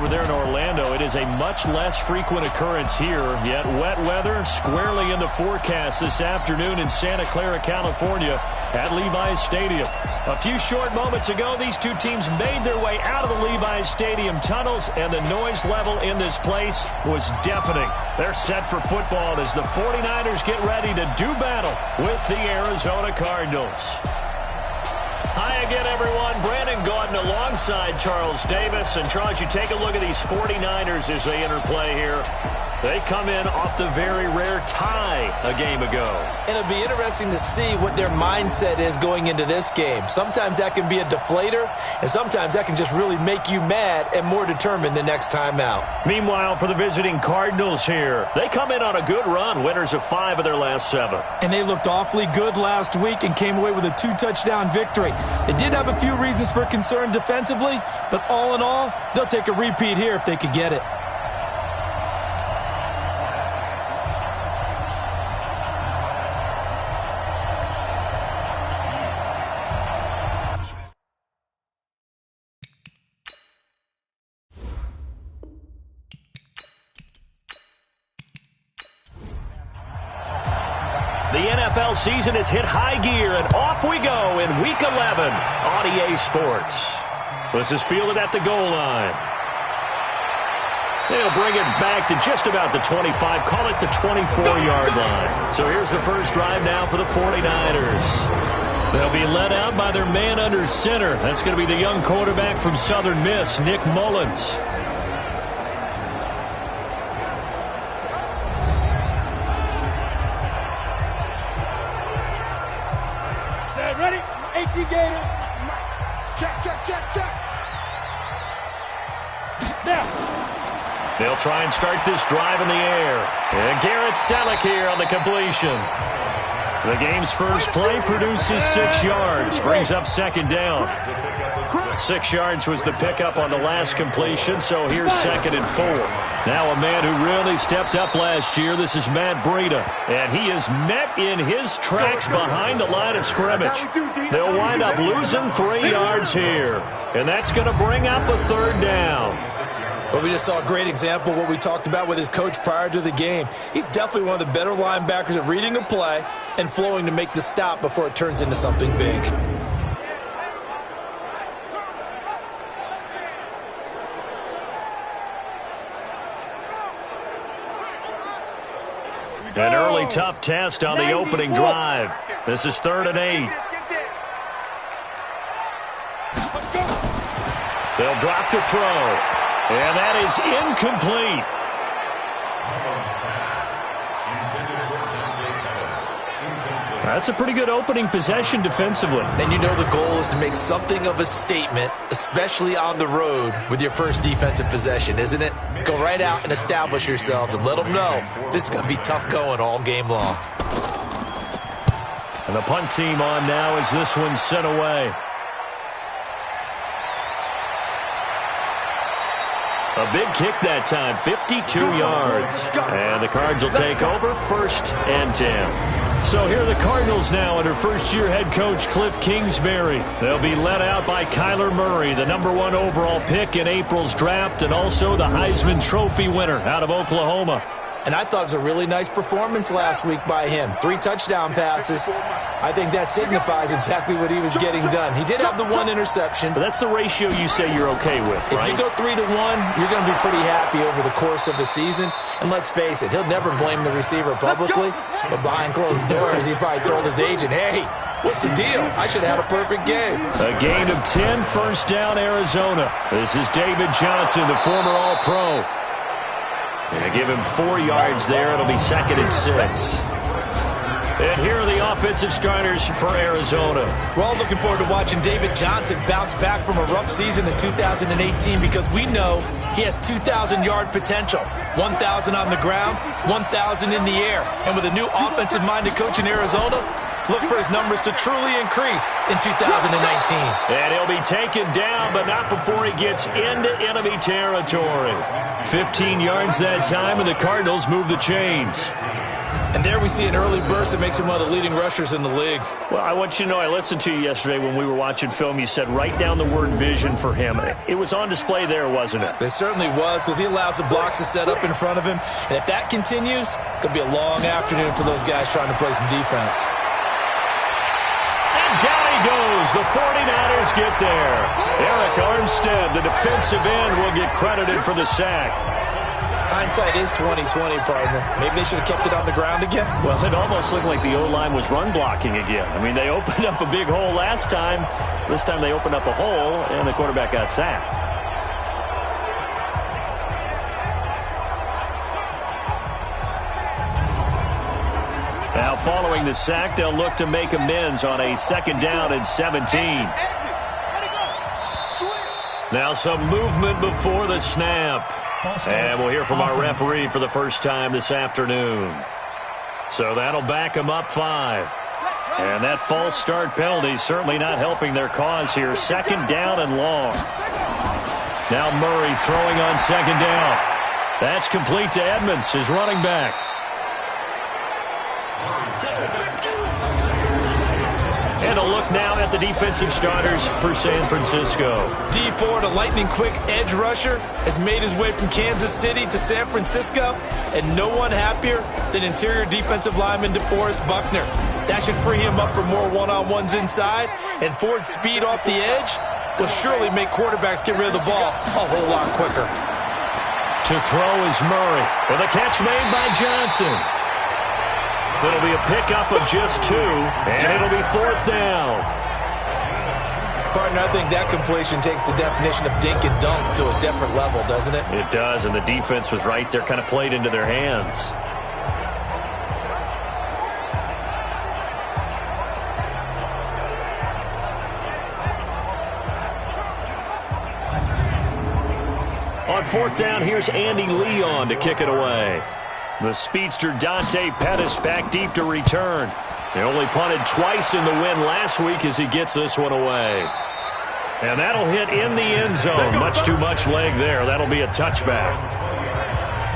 over there in Orlando. It is a much less frequent occurrence here, yet wet weather squarely in the forecast this afternoon in Santa Clara, California at Levi's Stadium. A few short moments ago, these two teams made their way out of the Levi's Stadium tunnels, and the noise level in this place was deafening. They're set for football as the 49ers get ready to do battle with the Arizona Cardinals. Hi again, everyone. Brandon Gaudin alongside Charles Davis. And, Charles, you take a look at these 49ers as they interplay here. They come in off the very rare tie a game ago. And it'll be interesting to see what their mindset is going into this game. Sometimes that can be a deflator, and sometimes that can just really make you mad and more determined the next time out. Meanwhile, for the visiting Cardinals here, they come in on a good run, winners of 5 of their last 7. And they looked awfully good last week and came away with a 2-touchdown victory. They did have a few reasons for concern defensively, but all in all, they'll take a repeat here if they could get it. The NFL season has hit high gear, and off we go in Week 11 on EA Sports. This is fielded at the goal line. They'll bring it back to just about the 25, call it the 24-yard line. So here's the first drive now for the 49ers. They'll be led out by their man under center. That's going to be the young quarterback from Southern Miss, Nick Mullins. Ready? 18 Gator. Check. Now. They'll try and start this drive in the air. And Garrett Selleck here on the completion. The game's first play produces 6 yards. Brings up second down. 6 yards was the pickup on the last completion, so here's 2nd and 4. Now a man who really stepped up last year. This is Matt Breida, and he is met in his tracks behind the line of scrimmage. They'll wind up losing 3 yards here, and that's going to bring up a 3rd down. Well, we just saw a great example of what we talked about with his coach prior to the game. He's definitely one of the better linebackers at reading a play and flowing to make the stop before it turns into something big. An early tough test on the opening drive. This is 3rd and 8. They'll drop to throw. And that is incomplete. That's a pretty good opening possession defensively. And you know the goal is to make something of a statement, especially on the road with your first defensive possession, isn't it? Go right out and establish yourselves and let them know this is going to be tough going all game long. And the punt team on now as this one's sent away. A big kick that time, 52 yards. And the Cards will take over 1st and 10. So here are the Cardinals now under first-year head coach Cliff Kingsbury. They'll be led out by Kyler Murray, the #1 overall pick in April's draft, and also the Heisman Trophy winner out of Oklahoma. And I thought it was a really nice performance last week by him. 3 touchdown passes. I think that signifies exactly what he was getting done. He did have the 1 interception. But that's the ratio you say you're okay with, right? If you go 3-1, you're going to be pretty happy over the course of the season. And let's face it, he'll never blame the receiver publicly. But behind closed doors, he probably told his agent, hey, what's the deal? I should have had a perfect game. A gain of 10, 1st down, Arizona. This is David Johnson, the former All-Pro. And give him 4 yards there. It'll be 2nd and 6. And here are the offensive starters for Arizona. We're all looking forward to watching David Johnson bounce back from a rough season in 2018 because we know he has 2,000-yard potential. 1,000 on the ground, 1,000 in the air. And with a new offensive-minded coach in Arizona, look for his numbers to truly increase in 2019. And he'll be taken down, but not before he gets into enemy territory. 15 yards that time, and the Cardinals move the chains. And there we see an early burst that makes him one of the leading rushers in the league. Well, I want you to know, I listened to you yesterday when we were watching film. You said write down the word vision for him. It was on display there, wasn't it? It certainly was, because he allows the blocks to set up in front of him. And if that continues, it could be a long afternoon for those guys trying to play some defense. And down he goes. The 49ers get there. Eric Armstead, the defensive end, will get credited for the sack. Hindsight is 20/20, partner. Maybe they should have kept it on the ground again. Well, it almost looked like the O-line was run blocking again. I mean, they opened up a big hole last time. This time they opened up a hole, and the quarterback got sacked. Now, following the sack, they'll look to make amends on a 2nd down and 17. Now, some movement before the snap. And we'll hear from our referee for the first time this afternoon. So that'll back them up 5. And that false start penalty certainly not helping their cause here. 2nd down and long. Now Murray throwing on 2nd down. That's complete to Edmonds, his running back. And a look now at the defensive starters for San Francisco. Dee Ford, a lightning-quick edge rusher, has made his way from Kansas City to San Francisco, and no one happier than interior defensive lineman DeForest Buckner. That should free him up for more one-on-ones inside, and Ford's speed off the edge will surely make quarterbacks get rid of the ball a whole lot quicker. To throw is Murray, with a catch made by Johnson. It'll be a pickup of just 2, and it'll be 4th down. Partner, I think that completion takes the definition of dink and dunk to a different level, doesn't it? It does, and the defense was right there, kind of played into their hands. On 4th down, here's Andy Leon to kick it away. The speedster Dante Pettis back deep to return. They only punted twice in the win last week as he gets this one away. And that'll hit in the end zone. Much too much leg there. That'll be a touchback.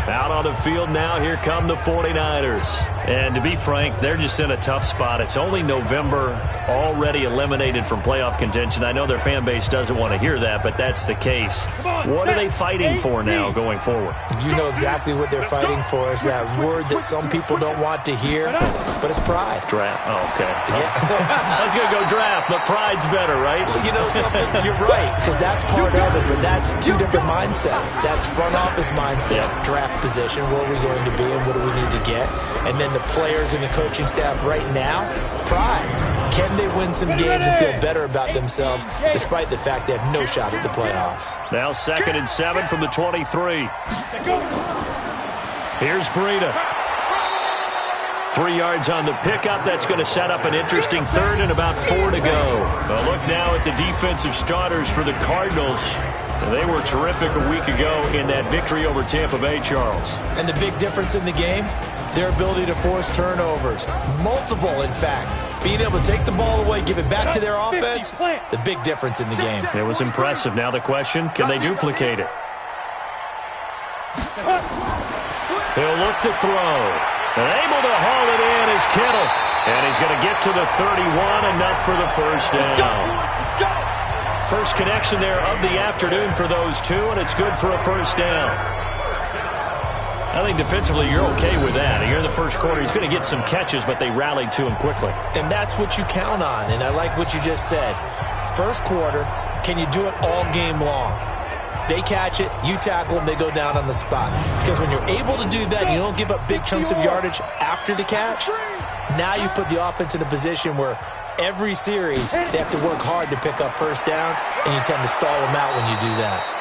Out on the field now, here come the 49ers. And to be frank, they're just in a tough spot. It's only November, already eliminated from playoff contention. I know their fan base doesn't want to hear that, but that's the case. What are they fighting for now going forward? You know exactly what they're fighting for. Is that word that some people don't want to hear, but it's pride. Draft. Oh, okay. Yeah. I was going to go draft, but pride's better, right? You know something? You're right, because that's part of it, but that's 2 different mindsets. That's front office mindset, draft position, where are we going to be and what do we need to get? And then the players and the coaching staff right now, pride. Can they win some games and feel better about themselves despite the fact they have no shot at the playoffs? Now 2nd and 7 from the 23. Here's Breida. 3 yards on the pickup. That's going to set up an interesting 3rd and about 4 to go. A look now at the defensive starters for the Cardinals. They were terrific a week ago in that victory over Tampa Bay, Charles. And the big difference in the game, their ability to force turnovers. Multiple, in fact. Being able to take the ball away, give it back to their offense, the big difference in the game. It was impressive. Now the question, can they duplicate it? He'll look to throw. And able to haul it in is Kittle. And he's going to get to the 31, enough for the 1st down. First connection there of the afternoon for those 2, and it's good for a 1st down. I think defensively you're okay with that. Here in the first quarter, he's going to get some catches, but they rallied to him quickly. And that's what you count on, and I like what you just said. First quarter, can you do it all game long? They catch it, you tackle them, they go down on the spot. Because when you're able to do that, and you don't give up big chunks of yardage after the catch, now you put the offense in a position where every series they have to work hard to pick up 1st downs, and you tend to stall them out when you do that.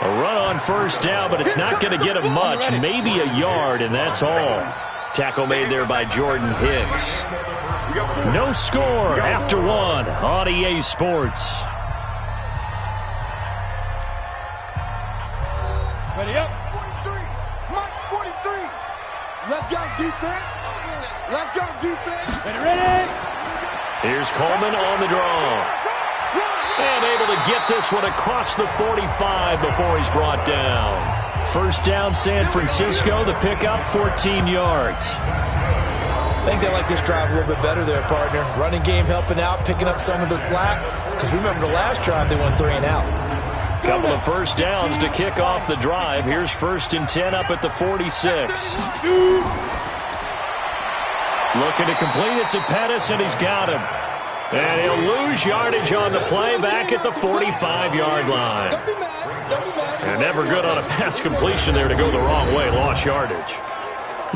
A run on 1st down, but it's not going to get him much. Maybe a yard, and that's all. Tackle made there by Jordan Hicks. No score after 1 on EA Sports. Ready up. 43. Mike 43. Let's go defense. Let's go defense. Ready. Here's Coleman on the draw. And able to get this one across the 45 before he's brought down. 1st down San Francisco. The pickup, 14 yards. I think they like this drive a little bit better there, partner. Running game helping out, picking up some of the slack. Because remember the last drive, they went 3 and out. Couple of first downs to kick off the drive. Here's 1st and 10 up at the 46. Looking to complete it to Pettis, and he's got him. And he'll lose yardage on the play back at the 45-yard line. And never good on a pass completion there to go the wrong way. Lost yardage.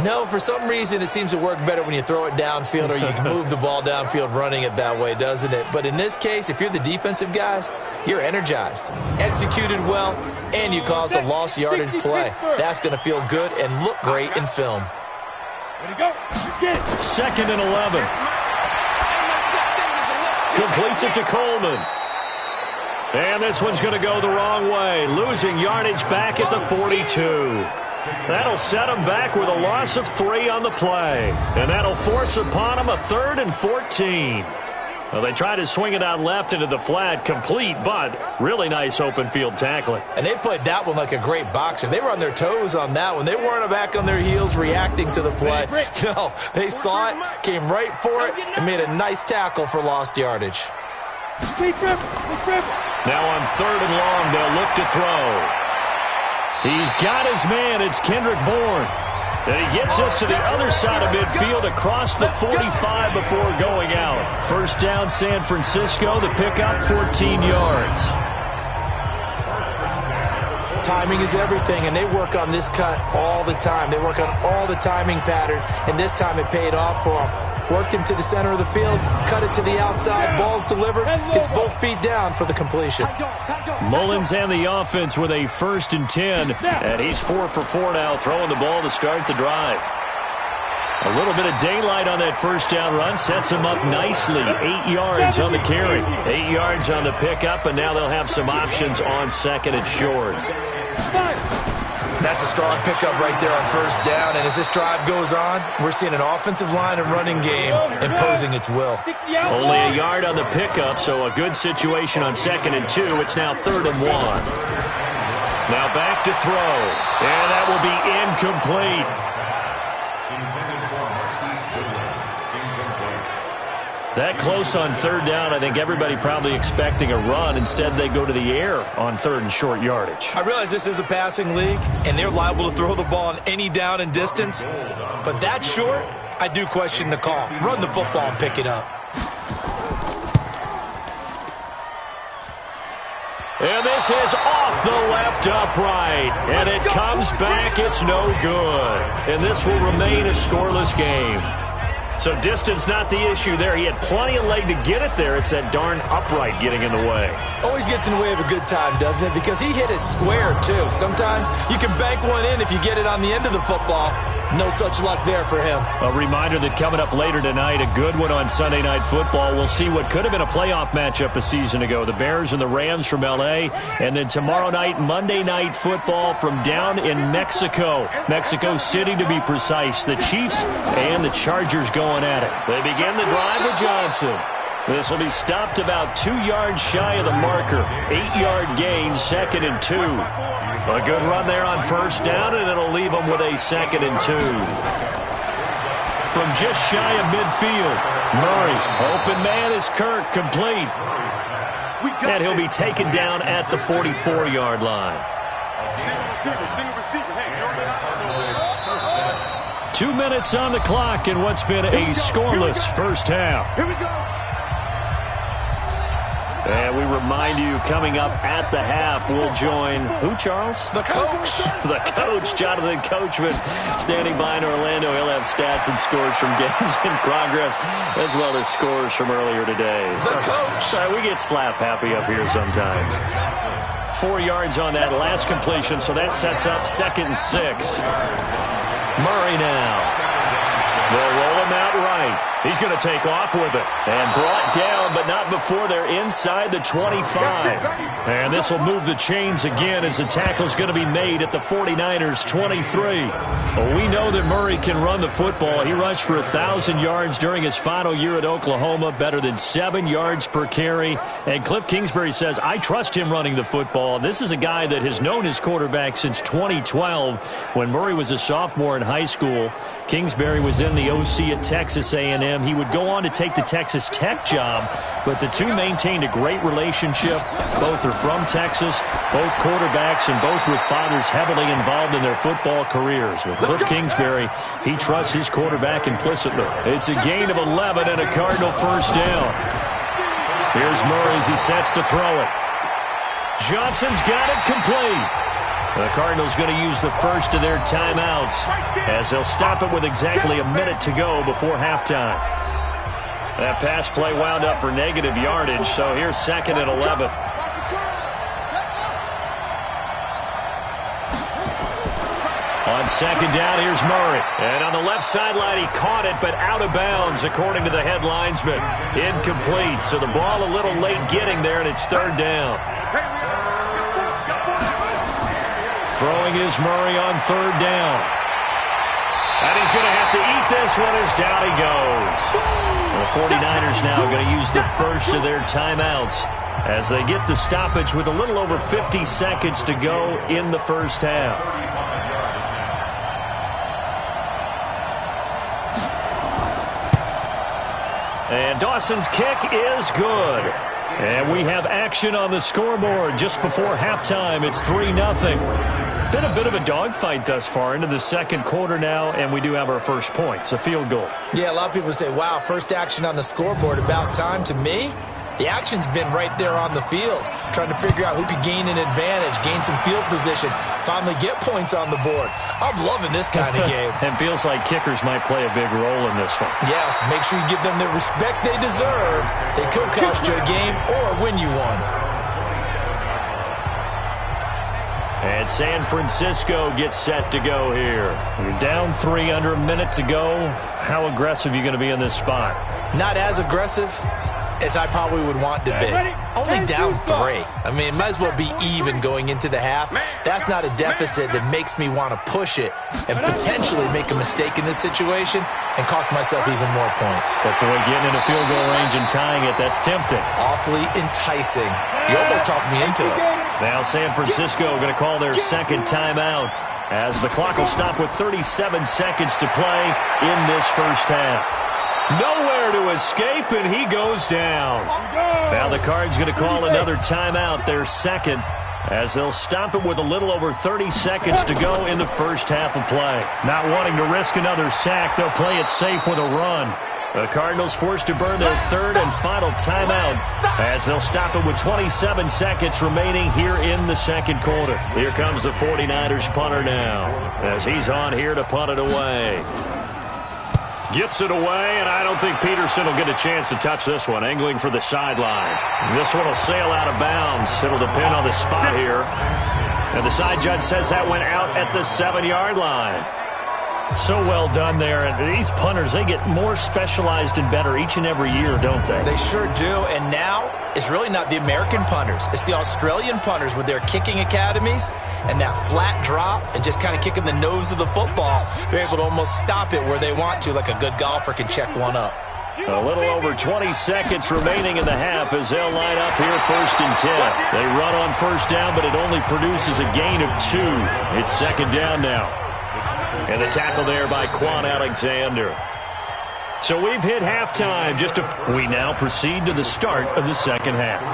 No, for some reason it seems to work better when you throw it downfield or you can move the ball downfield running it that way, doesn't it? But in this case, if you're the defensive guys, you're energized, executed well, and you caused a lost yardage play. That's going to feel good and look great in film. Ready to go. 2nd and 11. Completes it to Coleman. And this one's going to go the wrong way, losing yardage back at the 42. That'll set him back with a loss of 3 on the play. And that'll force upon him a 3rd and 14. Well, they tried to swing it out left into the flat, complete, but really nice open field tackling. And they played that one like a great boxer. They were on their toes on that one. They weren't back on their heels reacting to the play. No, they saw it, came right for it, and made a nice tackle for lost yardage. Now on 3rd and long, they'll look to throw. He's got his man. It's Kendrick Bourne. And he gets us to the other side of midfield across the 45 before going out. 1st down, San Francisco. The pickup, 14 yards. Timing is everything, and they work on this cut all the time. They work on all the timing patterns, and this time it paid off for them. Worked him to the center of the field, cut it to the outside, ball's delivered, gets both feet down for the completion. Mullins and the offense with a 1st and 10, and he's 4 for 4 now, throwing the ball to start the drive. A little bit of daylight on that 1st down run sets him up nicely. 8 yards on the carry, 8 yards on the pickup, and now they'll have some options on 2nd and short. That's a strong pickup right there on 1st down, and as this drive goes on, we're seeing an offensive line and running game imposing its will. Only a yard on the pickup, so a good situation on 2nd and 2. It's now 3rd and 1. Now back to throw, and that will be incomplete. That close on 3rd down, I think everybody probably expecting a run. Instead, they go to the air on 3rd and short yardage. I realize this is a passing league, and they're liable to throw the ball on any down and distance. But that short, I do question the call. Run the football and pick it up. And this is off the left upright. And it comes back. It's no good. And this will remain a scoreless game. So distance not the issue there. He had plenty of leg to get it there. It's that darn upright getting in the way. Always gets in the way of a good time, doesn't it? Because he hit it square, too. Sometimes you can bank one in if you get it on the end of the football. No such luck there for him. A reminder that coming up later tonight, a good one on Sunday Night Football. We'll see what could have been a playoff matchup a season ago. The Bears and the Rams from L.A. And then tomorrow night, Monday Night Football from down in Mexico. Mexico City, to be precise. The Chiefs and the Chargers going at it. They begin the drive with Johnson. This will be stopped about 2 yards shy of the marker. 8-yard gain, 2nd and 2. A good run there on 1st down, and it'll leave them with a 2nd and 2. From just shy of midfield, Murray. Open man is Kirk, complete. And he'll be taken down at the 44-yard line. 2 minutes on the clock in what's been a scoreless first half. Here we go. And we remind you, coming up at the half, we'll join who, Charles? The coach. The coach, Jonathan Coachman, standing by in Orlando. He'll have stats and scores from games in progress, as well as scores from earlier today. The coach. We get slap happy up here sometimes. 4 yards on that last completion, so that sets up 2nd and 6. Murray now. They'll roll him out right. He's going to take off with it. And brought down, but not before they're inside the 25. And this will move the chains again as the tackle's going to be made at the 49ers' 23. Well, we know that Murray can run the football. He rushed for 1,000 yards during his final year at Oklahoma, better than 7 yards per carry. And Cliff Kingsbury says, I trust him running the football. This is a guy that has known his quarterback since 2012 when Murray was a sophomore in high school. Kingsbury was in the OC at Texas A&M. He would go on to take the Texas Tech job, but the two maintained a great relationship. Both are from Texas, both quarterbacks, and both with fathers heavily involved in their football careers. With Cliff Kingsbury, he trusts his quarterback implicitly. It's a gain of 11 and a Cardinal first down. Here's Murray as he sets to throw it. Johnson's got it complete. The Cardinals going to use the first of their timeouts as they'll stop it with exactly a minute to go before halftime. That pass play wound up for negative yardage, so here's 2nd and 11. On 2nd down, here's Murray. And on the left sideline, he caught it, but out of bounds, according to the head linesman. Incomplete, so the ball a little late getting there, and it's 3rd down. Throwing is Murray on 3rd down. And he's going to have to eat this one as down he goes. The 49ers now going to use the first of their timeouts as they get the stoppage with a little over 50 seconds to go in the first half. And Dawson's kick is good. And we have action on the scoreboard just before halftime. It's 3-0. Been a bit of a dogfight thus far into the second quarter now, and we do have our first points, a field goal. Yeah, a lot of people say, wow, first action on the scoreboard, about time. To me, the action's been right there on the field, trying to figure out who could gain an advantage, gain some field position, finally get points on the board. I'm loving this kind of game. And feels like kickers might play a big role in this one. Yes, make sure you give them the respect they deserve. They could cost you a game or win you one. And San Francisco gets set to go here. You're down 3, under a minute to go. How aggressive are you going to be in this spot? Not as aggressive as I probably would want to be. Only down 3. I mean, it might as well be even going into the half. That's not a deficit that makes me want to push it and potentially make a mistake in this situation and cost myself even more points. But boy, getting into field goal range and tying it, that's tempting. Awfully enticing. You almost talked me into it. Now San Francisco going to call their second timeout as the clock will stop with 37 seconds to play in this first half. Nowhere to escape, and he goes down. Now the Cards going to call another timeout, their second, as they'll stop it with a little over 30 seconds to go in the first half of play. Not wanting to risk another sack, they'll play it safe with a run. The Cardinals forced to burn their third and final timeout as they'll stop it with 27 seconds remaining here in the second quarter. Here comes the 49ers punter now as he's on here to punt it away. Gets it away, and I don't think Peterson will get a chance to touch this one. Angling for the sideline. This one will sail out of bounds. It'll depend on the spot here. And the side judge says that went out at the 7-yard line. So well done there. And these punters, they get more specialized and better each and every year, don't they? They sure do. And now it's really not the American punters. It's the Australian punters with their kicking academies and that flat drop and just kind of kicking the nose of the football. They're able to almost stop it where they want to, like a good golfer can check one up. A little over 20 seconds remaining in the half as they'll line up here 1st and 10. They run on first down, but it only produces a gain of 2. It's 2nd down now. And the tackle there by Quan Alexander. So we've hit halftime. We now proceed to the start of the second half.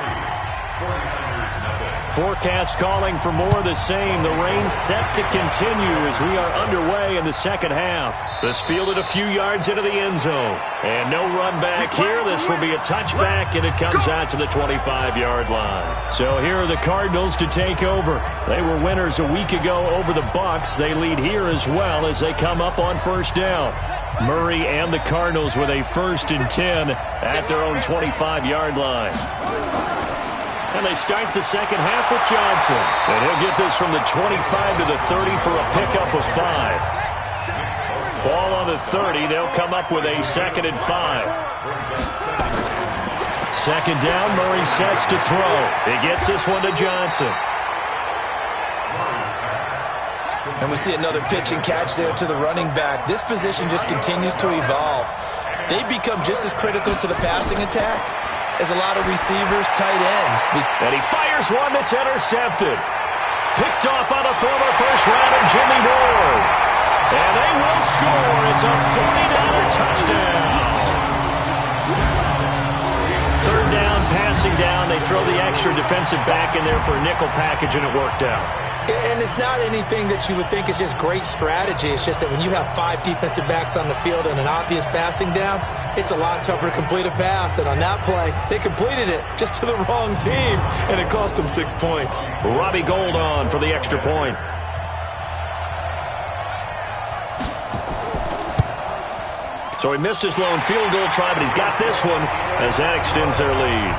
Forecast calling for more of the same. The rain set to continue as we are underway in the second half. This fielded a few yards into the end zone. And no run back here. This will be a touchback, and it comes out to the 25-yard line. So here are the Cardinals to take over. They were winners a week ago over the Bucs. They lead here as well as they come up on first down. Murray and the Cardinals with a 1st and 10 at their own 25-yard line. And they start the second half with Johnson. And he'll get this from the 25 to the 30 for a pickup of 5. Ball on the 30. They'll come up with a 2nd and 5. 2nd down. Murray sets to throw. He gets this one to Johnson. And we see another pitch and catch there to the running back. This position just continues to evolve. They become just as critical to the passing attack as a lot of receivers, tight ends. And he fires one that's intercepted. Picked off on a former first-rounder, Jimmy Ward. And they will score. It's a 49er touchdown. 3rd down, passing down. They throw the extra defensive back in there for a nickel package, and it worked out. And it's not anything that you would think is just great strategy. It's just that when you have 5 defensive backs on the field and an obvious passing down, it's a lot tougher to complete a pass. And on that play, they completed it just to the wrong team, and it cost them 6 points. Robbie Gould on for the extra point. So he missed his lone field goal try, but he's got this one as that extends their lead.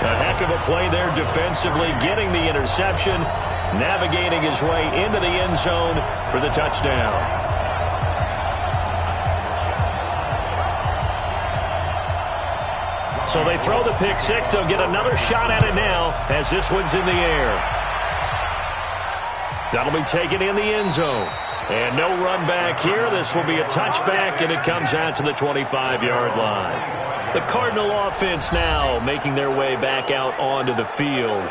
A heck of a play there defensively, getting the interception, navigating his way into the end zone for the touchdown. So they throw the pick six. They'll get another shot at it now as this one's in the air. That'll be taken in the end zone. And no run back here. This will be a touchback, and it comes out to the 25-yard line. The Cardinal offense now making their way back out onto the field.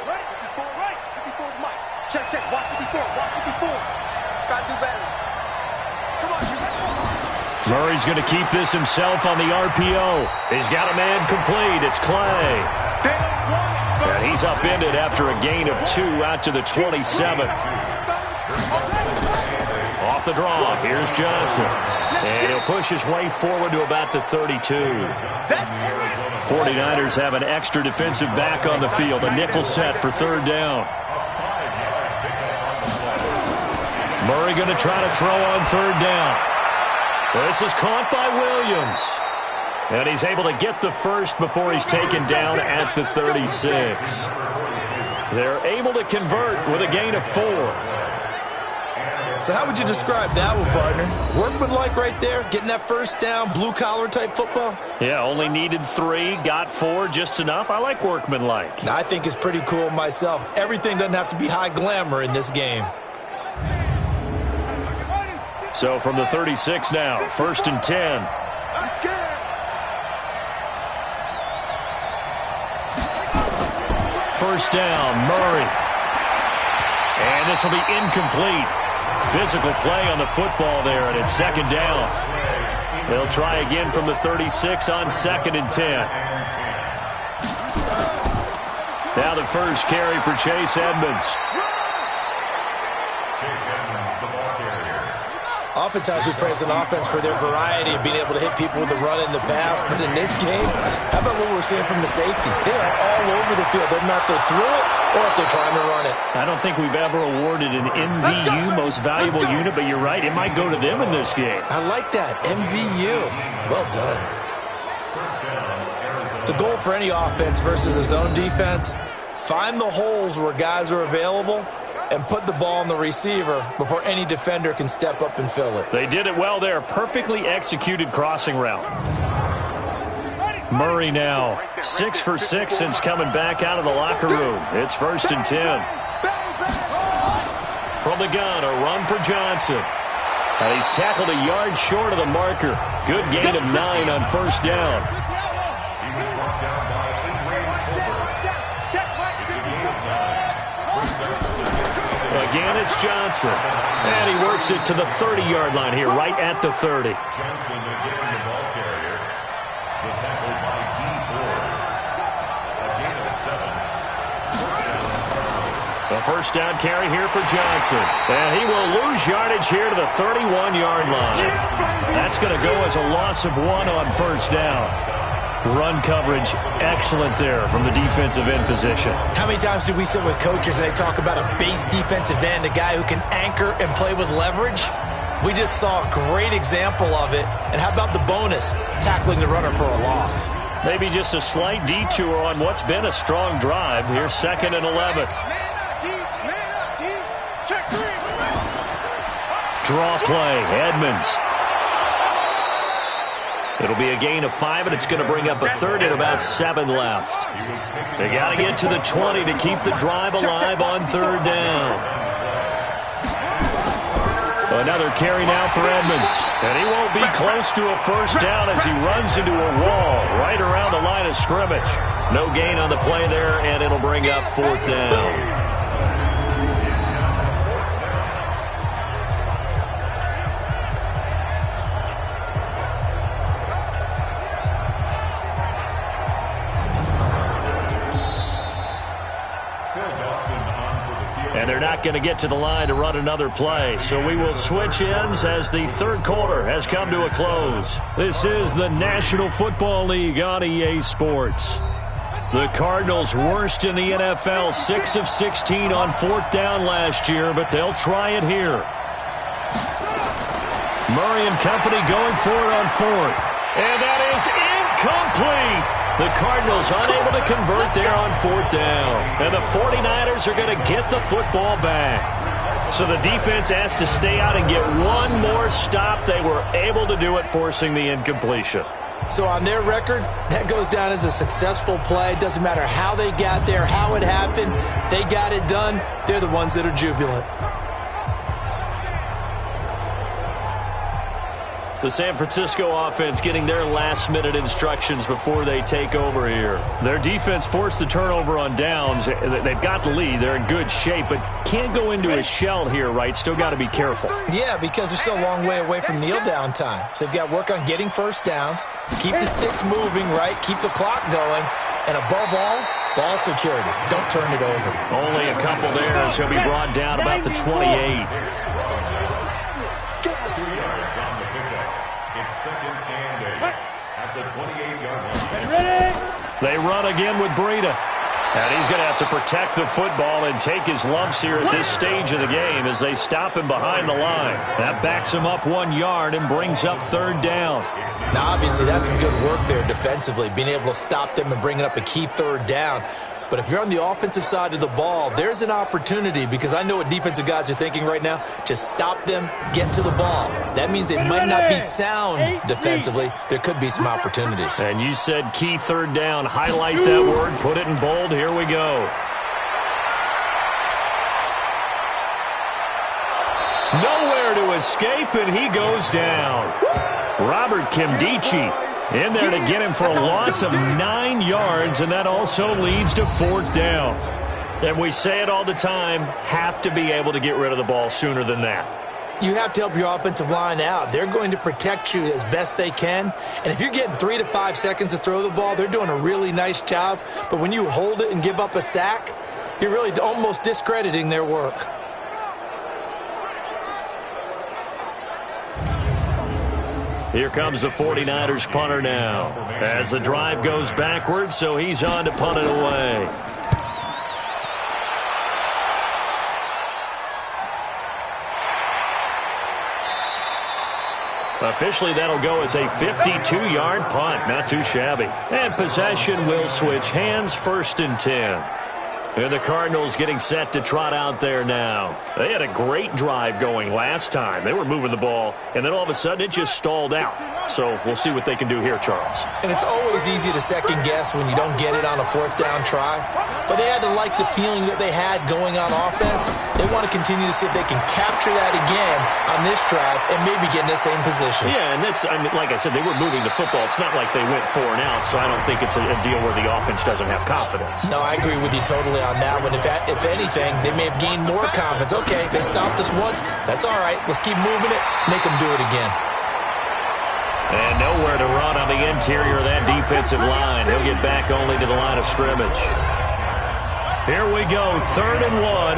Right. Check. Watch it before. Gotta do better. Come on, Murray's going to keep this himself on the RPO. He's got a man complete. It's Clay. And he's upended after a gain of 2 out to the 27. Off the draw, here's Johnson. And he'll push his way forward to about the 32. 49ers have an extra defensive back on the field. A nickel set for 3rd down. Murray going to try to throw on 3rd down. This is caught by Williams. And he's able to get the first before he's taken down at the 36. They're able to convert with a gain of 4. So how would you describe that one, partner? Workmanlike right there, getting that first down, blue-collar type football? Yeah, only needed 3, got 4, just enough. I like workmanlike. I think it's pretty cool myself. Everything doesn't have to be high glamour in this game. So from the 36 now, 1st and 10. I'm scared. First down, Murray. And this will be incomplete. Physical play on the football there, and it's 2nd down. They'll try again from the 36 on 2nd and 10. Now the first carry for Chase Edmonds. Oftentimes we praise an offense for their variety of being able to hit people with the run in the pass. But in this game, how about what we're seeing from the safeties? They are all over the field. Doesn't matter if they throw it or if they're trying to run it. I don't think we've ever awarded an MVU, most valuable unit, but you're right. It might go to them in this game. I like that. MVU. Well done. The goal for any offense versus a zone defense, find the holes where guys are available and put the ball on the receiver before any defender can step up and fill it. They did it well there. Perfectly executed crossing route. Murray now 6 for 6 since coming back out of the locker room. It's 1st and 10. From the gun, a run for Johnson. And he's tackled a yard short of the marker. Good gain of 9 on 1st down. Again, it's Johnson. And he works it to the 30-yard line here, right at the 30. Johnson again, the ball carrier. The tackle by D. Ford. A gain of 7. The first down carry here for Johnson. And he will lose yardage here to the 31-yard line. That's going to go as a loss of 1 on 1st down. Run coverage, excellent there from the defensive end position. How many times do we sit with coaches and they talk about a base defensive end, a guy who can anchor and play with leverage? We just saw a great example of it. And how about the bonus, tackling the runner for a loss? Maybe just a slight detour on what's been a strong drive. Here's 2nd and 11. Draw play, Edmonds. It'll be a gain of 5, and it's going to bring up a third and about 7 left. They got to get to the 20 to keep the drive alive on third down. Another carry now for Edmonds. And he won't be close to a first down as he runs into a wall right around the line of scrimmage. No gain on the play there, and it'll bring up fourth down. And they're not going to get to the line to run another play. So we will switch ends as the third quarter has come to a close. This is the National Football League on EA Sports. The Cardinals worst in the NFL, 6 of 16 on fourth down last year, but they'll try it here. Murray and company going for it on fourth. And that is incomplete. The Cardinals unable to convert there on fourth down. And the 49ers are going to get the football back. So the defense has to stay out and get one more stop. They were able to do it, forcing the incompletion. So on their record, that goes down as a successful play. Doesn't matter how they got there, how it happened. They got it done. They're the ones that are jubilant. The San Francisco offense getting their last-minute instructions before they take over here. Their defense forced the turnover on downs. They've got the lead. They're in good shape, but can't go into a shell here, right? Still got to be careful. Yeah, because they're still a long way away from kneel-down time. So they've got to work on getting first downs, keep the sticks moving, right? Keep the clock going, and above all, ball security. Don't turn it over. Only a couple there as he'll be brought down about the 28. They run again with Breida. And he's going to have to protect the football and take his lumps here at this stage of the game as they stop him behind the line. That backs him up 1 yard and brings up third down. Now, obviously, that's some good work there defensively, being able to stop them and bringing up a key third down. But if you're on the offensive side of the ball, there's an opportunity, because I know what defensive guys are thinking right now. Just stop them, get to the ball. That means they might not be sound defensively. There could be some opportunities. And you said key third down. Highlight that word. Put it in bold. Here we go. Nowhere to escape, and he goes down. Robert Kimdichie in there to get him for a loss of 9 yards, and that also leads to fourth down. And we say it all the time, have to be able to get rid of the ball sooner than that. You have to help your offensive line out. They're going to protect you as best they can. And if you're getting 3 to 5 seconds to throw the ball, they're doing a really nice job. But when you hold it and give up a sack, you're really almost discrediting their work. Here comes the 49ers punter now as the drive goes backwards, so he's on to punt it away. Officially, that'll go as a 52-yard punt. Not too shabby. And possession will switch hands, 1st and 10. And the Cardinals getting set to trot out there now. They had a great drive going last time. They were moving the ball, and then all of a sudden it just stalled out. So we'll see what they can do here, Charles. And it's always easy to second guess when you don't get it on a 4th down try. But they had to like the feeling that they had going on offense. They want to continue to see if they can capture that again on this drive and maybe get in the same position. Yeah, and that's, I mean, like I said, they were moving the football. It's not like they went 4 and out, so I don't think it's a deal where the offense doesn't have confidence. No, I agree with you totally on that one. If anything, they may have gained more confidence. Okay, they stopped us once. That's all right. Let's keep moving it. Make them do it again. And nowhere to run on the interior of that defensive line. He'll get back only to the line of scrimmage. Here we go, 3rd and 1.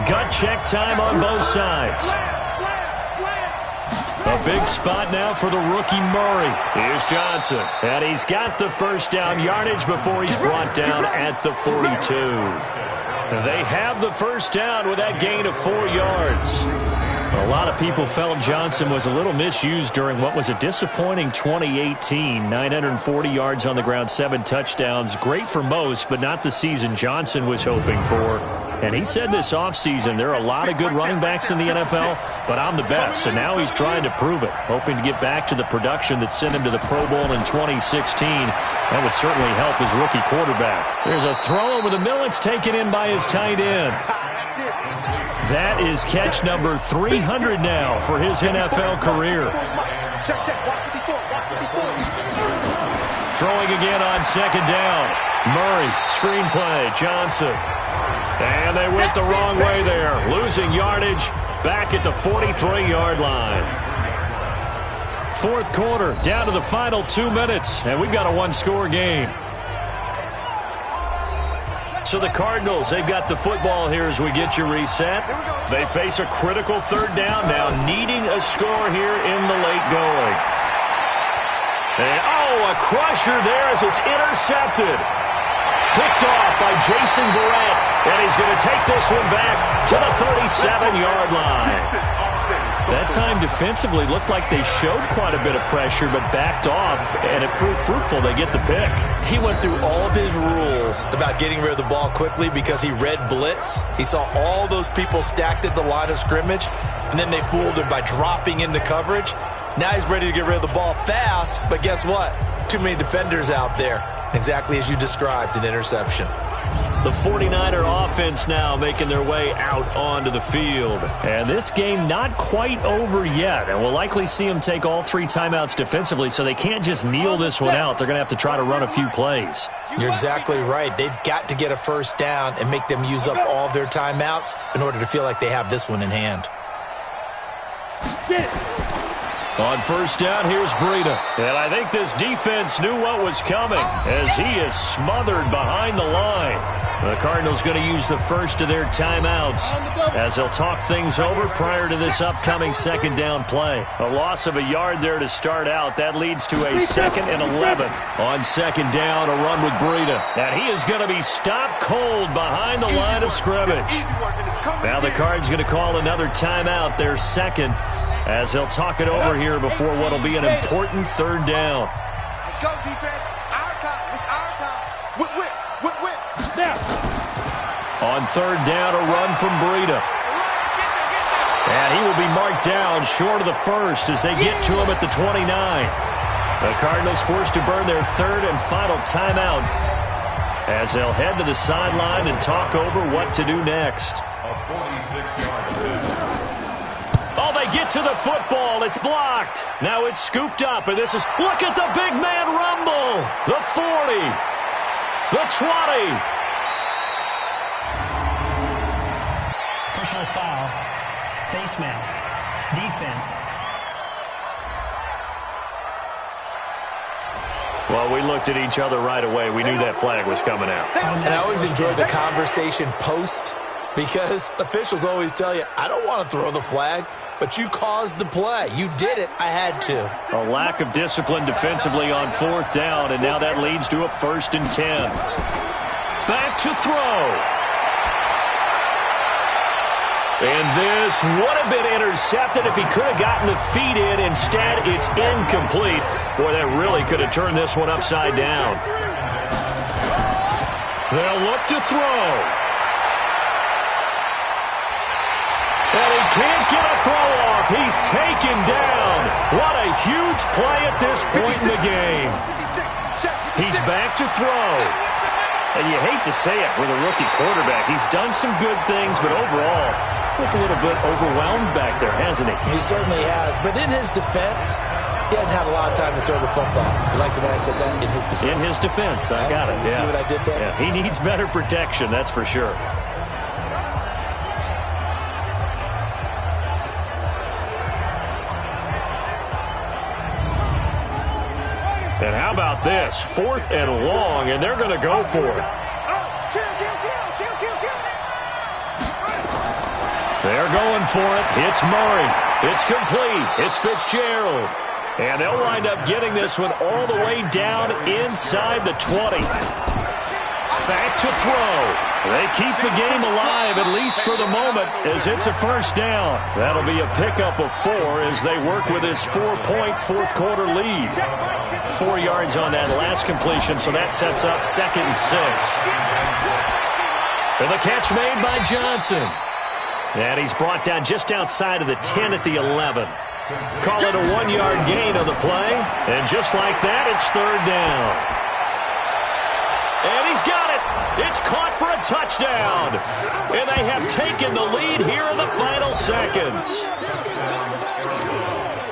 Gut check time on both sides. A big spot now for the rookie Murray. Here's Johnson. And he's got the first down yardage before he's brought down at the 42. They have the first down with that gain of 4 yards. A lot of people felt Johnson was a little misused during what was a disappointing 2018. 940 yards on the ground, 7 touchdowns. Great for most, but not the season Johnson was hoping for. And he said this offseason, there are a lot of good running backs in the NFL, but I'm the best. And now he's trying to prove it, hoping to get back to the production that sent him to the Pro Bowl in 2016. That would certainly help his rookie quarterback. There's a throw over the middle. It's taken in by his tight end. That is catch number 300 now for his NFL career. Throwing again on second down. Murray, screenplay, Johnson. And they went the wrong way there. Losing yardage back at the 43-yard line. Fourth quarter, down to the final 2 minutes, and we've got a one-score game. So the Cardinals, they've got the football here as we get you reset. They face a critical third down now, needing a score here in the late going. And, a crusher there as it's intercepted. Picked off by Jason Verrett, and he's going to take this one back to the 37-yard line. That time defensively looked like they showed quite a bit of pressure but backed off, and it proved fruitful. They get the pick. He went through all of his rules about getting rid of the ball quickly because he read blitz. He saw all those people stacked at the line of scrimmage, and then they fooled him by dropping into coverage. Now he's ready to get rid of the ball fast, but guess what? Too many defenders out there. Exactly as you described, an interception. The 49er offense now making their way out onto the field. And this game not quite over yet. And we'll likely see them take all 3 timeouts defensively, so they can't just kneel this one out. They're going to have to try to run a few plays. You're exactly right. They've got to get a first down and make them use up all of their timeouts in order to feel like they have this one in hand. On first down, here's Breida. And I think this defense knew what was coming as he is smothered behind the line. The Cardinals going to use the first of their timeouts as they'll talk things over prior to this upcoming second down play. A loss of a yard there to start out. That leads to a 2nd and 11. On second down, a run with Breida. And he is going to be stopped cold behind the line of scrimmage. Now the Cards going to call another timeout, their second, as they'll talk it over here before what will be an important third down. Let's go, defense. Our time. It's our time. Whip. Now. On third down, a run from Breida. And he will be marked down short of the first as they get to him at the 29. The Cardinals forced to burn their third and final timeout as they'll head to the sideline and talk over what to do next. A 46-yard Oh, they get to the football. It's blocked. Now it's scooped up, and this is, look at the big man rumble. The 40, the 20. Personal foul, face mask, defense. Well, we looked at each other right away. We knew that flag was coming out. And I always enjoy the conversation post because officials always tell you, I don't want to throw the flag, but you caused the play. You did it. I had to. A lack of discipline defensively on fourth down, and now that leads to a 1st and 10. Back to throw. And this would have been intercepted if he could have gotten the feet in. Instead, it's incomplete. Boy, that really could have turned this one upside down. They'll look to throw. And he can't get a throw off. He's taken down. What a huge play at this point in the game. He's back to throw. And you hate to say it with a rookie quarterback. He's done some good things, but overall, look a little bit overwhelmed back there, hasn't he? He certainly has. But in his defense, he hasn't had a lot of time to throw the football. You like the way I said that? In his defense. In his defense. I got it. You see what I did there? Yeah, he needs better protection, that's for sure. And how about this? 4th and long, and they're going to go for it. They're going for it. It's Murray. It's complete. It's Fitzgerald. And they'll wind up getting this one all the way down inside the 20. back to throw. They keep the game alive, at least for the moment, as it's a first down. That'll be a pickup of 4 as they work with his 4-point fourth-quarter lead. 4 yards on that last completion, so that sets up 2nd and 6. And the catch made by Johnson. And he's brought down just outside of the 10 at the 11. Call it a 1-yard gain on the play. And just like that, it's 3rd down. And he's got it. It's caught for a touchdown. And they have taken the lead here in the final seconds.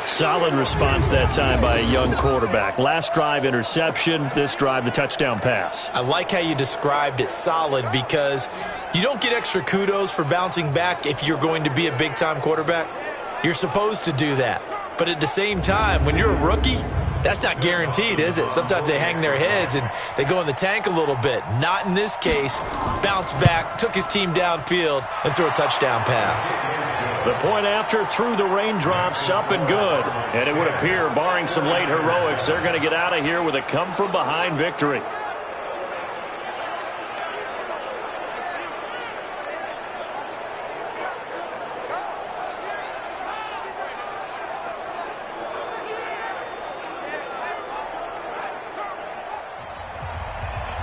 Solid response that time by a young quarterback. Last drive, interception. This drive, the touchdown pass. I like how you described it, solid, because you don't get extra kudos for bouncing back if you're going to be a big-time quarterback. You're supposed to do that. But at the same time, when you're a rookie, that's not guaranteed, is it? Sometimes they hang their heads and they go in the tank a little bit. Not in this case. Bounced back, took his team downfield, and threw a touchdown pass. The point after through the raindrops, up and good. And it would appear, barring some late heroics, they're going to get out of here with a come-from-behind victory.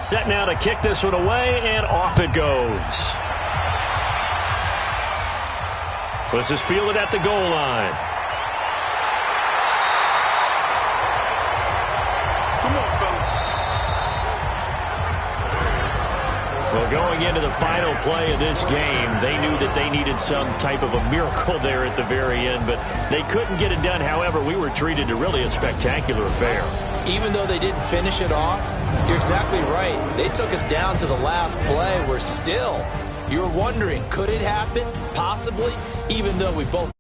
Set now to kick this one away, and off it goes. This is fielded at the goal line. Come on, fellas. Well, going into the final play of this game, they knew that they needed some type of a miracle there at the very end, but they couldn't get it done. However, we were treated to really a spectacular affair. Even though they didn't finish it off, you're exactly right. They took us down to the last play. We're still, you're wondering, could it happen? Possibly, even though we both